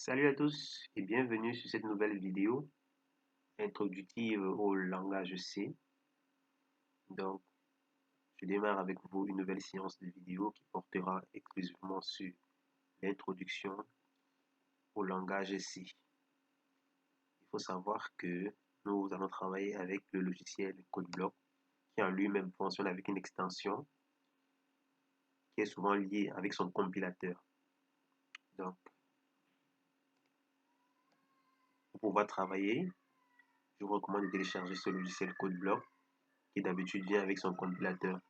Salut à tous et bienvenue sur cette nouvelle vidéo introductive au langage C. Donc, je démarre avec vous une nouvelle séance de vidéo qui portera exclusivement sur l'introduction au langage C. Il faut savoir que nous allons travailler avec le logiciel CodeBlock qui en lui-même fonctionne avec une extension qui est souvent liée avec son compilateur. Donc, pour pouvoir travailler, je vous recommande de télécharger ce logiciel CodeBlock qui d'habitude vient avec son compilateur.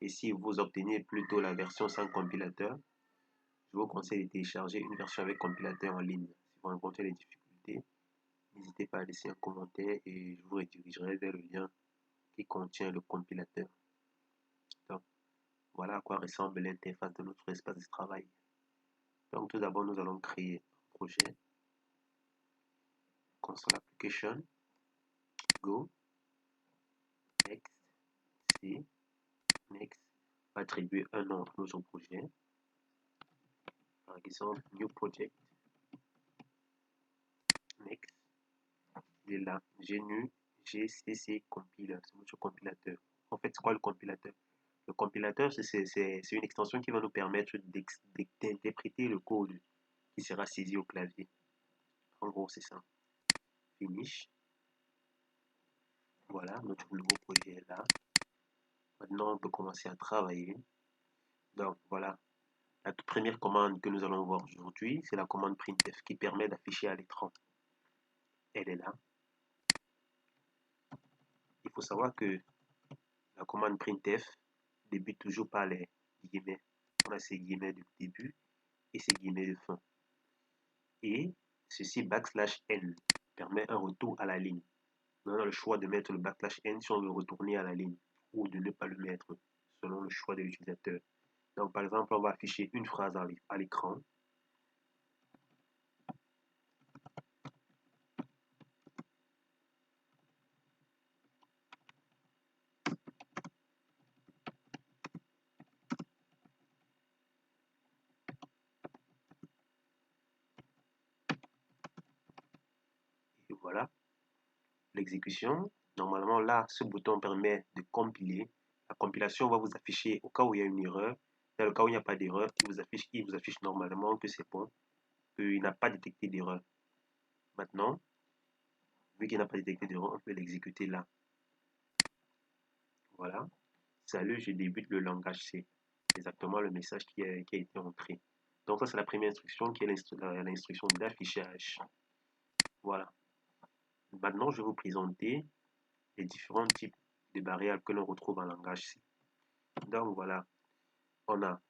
Et si vous obtenez plutôt la version sans compilateur, je vous conseille de télécharger une version avec compilateur en ligne. Si vous rencontrez des difficultés, n'hésitez pas à laisser un commentaire et je vous redirigerai vers le lien qui contient le compilateur. Donc, voilà à quoi ressemble l'interface de notre espace de travail. Donc, tout d'abord, nous allons créer un projet. Console Application, Go, Next, C, Next. Attribuer un nom à notre projet. Par exemple, New Project, Next. Et là, GNU GCC Compiler, c'est notre compilateur. En fait, c'est quoi le compilateur? Le compilateur, c'est une extension qui va nous permettre d'interpréter le code qui sera saisi au clavier. En gros, c'est ça. Finish. Voilà, notre nouveau projet est là. Maintenant, on peut commencer à travailler. Donc, voilà. La toute première commande que nous allons voir aujourd'hui, c'est la commande printf qui permet d'afficher à l'écran. Elle est là. Il faut savoir que la commande printf débute toujours par les guillemets. On a ces guillemets de début et ces guillemets de fin. Et ceci \n permet un retour à la ligne. On a le choix de mettre le \n si on veut retourner à la ligne ou de ne pas le mettre selon le choix de l'utilisateur. Donc par exemple, on va afficher une phrase à l'écran. Et voilà. L'exécution, normalement là, ce bouton permet de compiler. La compilation va vous afficher au cas où il y a une erreur. Dans le cas où il n'y a pas d'erreur, il vous affiche normalement que c'est bon, qu'il n'a pas détecté d'erreur. Maintenant, vu qu'il n'a pas détecté d'erreur, on peut l'exécuter là. Voilà. Salut, je débute le langage C. Exactement le message qui a été entré. Donc ça, c'est la première instruction qui est l'instruction d'affichage. Voilà. Maintenant, je vais vous présenter les différents types de variables que l'on retrouve en langage C. Donc voilà, on a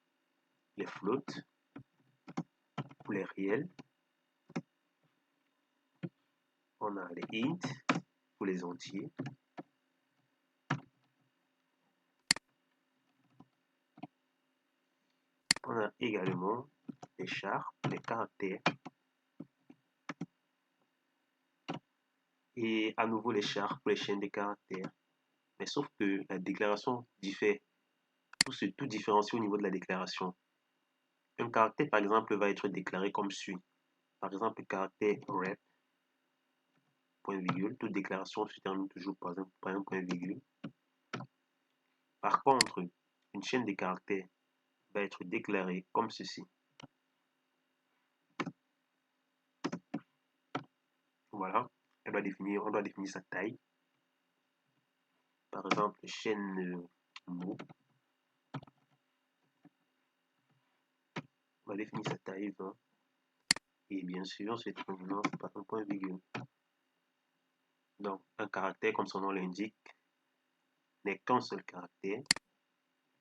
les floats pour les réels. On a les int pour les entiers. On a également les chars, les caractères. Et à nouveau les chars pour les chaînes de caractères. Mais sauf que la déclaration diffère. Tout différencie au niveau de la déclaration. Un caractère, par exemple, va être déclaré comme suit. Par exemple, le caractère rep, point virgule, toute déclaration se termine toujours par un point virgule. Par contre, une chaîne de caractères va être déclarée comme ceci. Voilà, on doit définir sa taille. Par exemple, chaîne mot. On va définir sa taille 20. Et bien sûr, c'est terminant par un point virgule. Donc, un caractère, comme son nom l'indique, n'est qu'un seul caractère.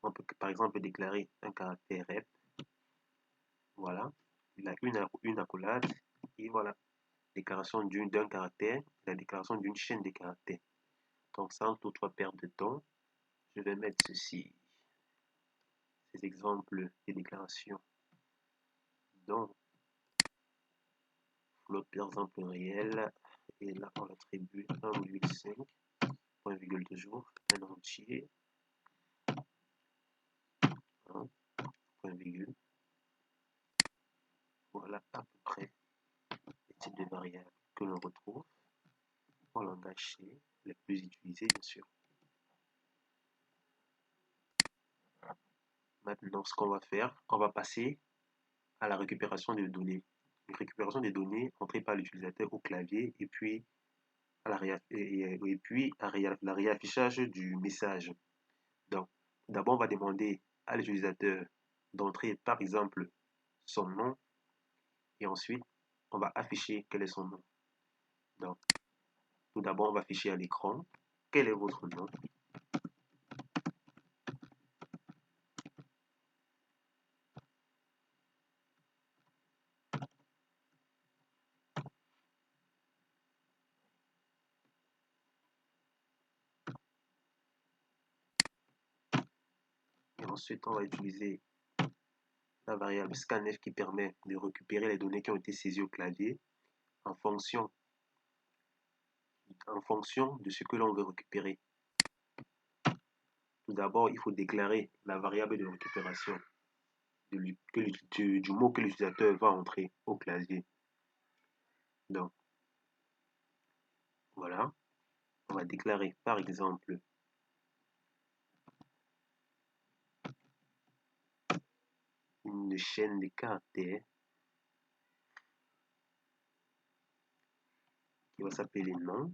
On peut par exemple déclarer un caractère rep. Voilà, il a une accolade. Et voilà, déclaration d'un caractère, la déclaration d'une chaîne de caractères. Donc, sans toutefois perdre de temps, je vais mettre ceci. Ces exemples de déclarations. Donc, float par exemple réel. Et là, on attribue 1,5, point virgule toujours, un entier. Point virgule. Voilà à peu près types de variables que l'on retrouve en langage C, les plus utilisés bien sûr. Maintenant, ce qu'on va faire, on va passer à la récupération des données. Une récupération des données entrées par l'utilisateur au clavier et puis à la réaffichage du message. Donc, d'abord, on va demander à l'utilisateur d'entrer par exemple son nom et ensuite on va afficher quel est son nom. Donc, tout d'abord, on va afficher à l'écran quel est votre nom. Et ensuite, on va utiliser la variable scanf qui permet de récupérer les données qui ont été saisies au clavier en fonction de ce que l'on veut récupérer. Tout d'abord, il faut déclarer la variable de récupération du mot que l'utilisateur va entrer au clavier. Donc, voilà. On va déclarer, par exemple, une chaîne de caractères qui va s'appeler nom.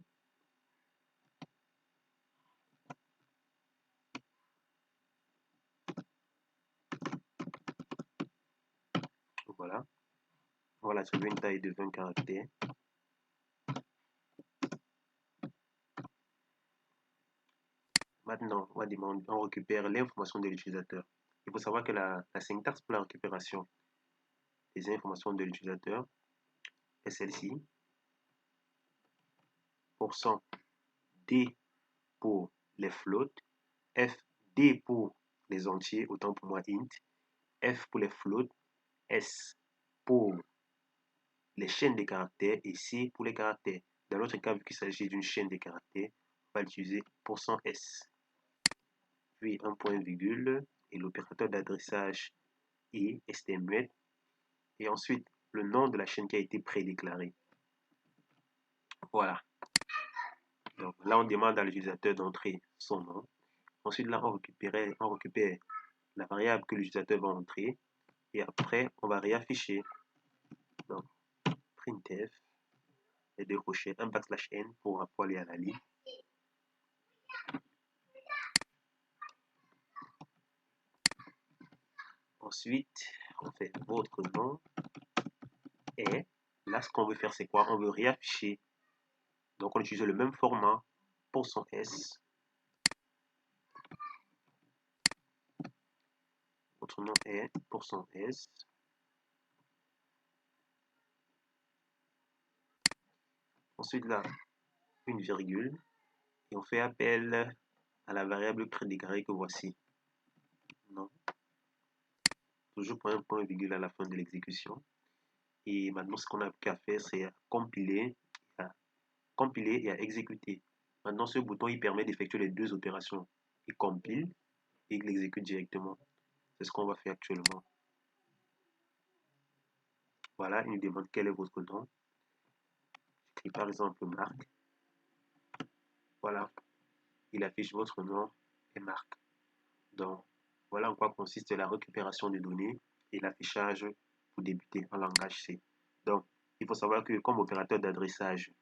Voilà. On va l'attribuer une taille de 20 caractères. Maintenant, on récupère l'information de l'utilisateur. Il faut savoir que la syntaxe pour la récupération des informations de l'utilisateur est celle-ci. %D pour les floats, FD pour les entiers, autant pour moi int, F pour les floats, S pour les chaînes de caractères et C pour les caractères. Dans notre cas, vu qu'il s'agit d'une chaîne de caractères, on va utiliser %S. Puis un point virgule et l'opérateur d'adressage et STMUet. Et ensuite, le nom de la chaîne qui a été prédéclarée. Voilà. Donc là, on demande à l'utilisateur d'entrer son nom. Ensuite, là, on récupère la variable que l'utilisateur va entrer. Et après, on va réafficher. Donc, printf, et deux crochets, un \n pour aller à la ligne. Ensuite, on fait votre nom. Et là, ce qu'on veut faire, c'est quoi? On veut réafficher. Donc, on utilise le même format %S. Votre nom est %S. Ensuite, là, une virgule. Et on fait appel à la variable prédéclarée que voici. Non. Toujours pour un point virgule à la fin de l'exécution. Et maintenant, ce qu'on a qu'à faire, c'est compiler et à exécuter. Maintenant, ce bouton, il permet d'effectuer les deux opérations. Il compile et il l'exécute directement. C'est ce qu'on va faire actuellement. Voilà, il nous demande quel est votre nom. J'écris par exemple Marc. Voilà, il affiche votre nom et Marc. Donc, voilà en quoi consiste la récupération des données et l'affichage pour débuter en langage C. Donc, il faut savoir que comme opérateur d'adressage,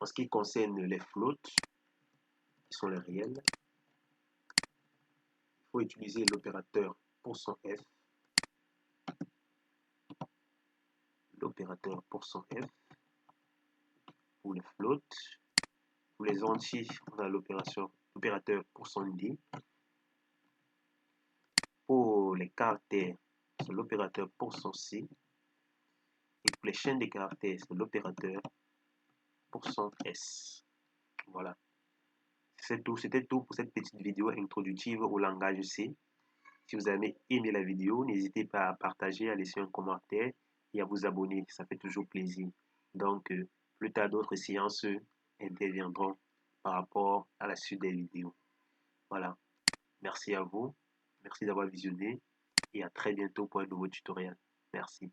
en ce qui concerne les floats, qui sont les réels, il faut utiliser l'opérateur %F, l'opérateur %F pour les floats. Pour les entiers, on a l'opérateur %D. Pour les caractères, c'est l'opérateur %C. Et pour les chaînes de caractères, c'est l'opérateur %S. Voilà. C'était tout pour cette petite vidéo introductive au langage C. Si vous avez aimé la vidéo, n'hésitez pas à partager, à laisser un commentaire et à vous abonner. Ça fait toujours plaisir. Donc, plus tard, d'autres séances interviendront par rapport à la suite des vidéos. Voilà. Merci à vous. Merci d'avoir visionné et à très bientôt pour un nouveau tutoriel. Merci.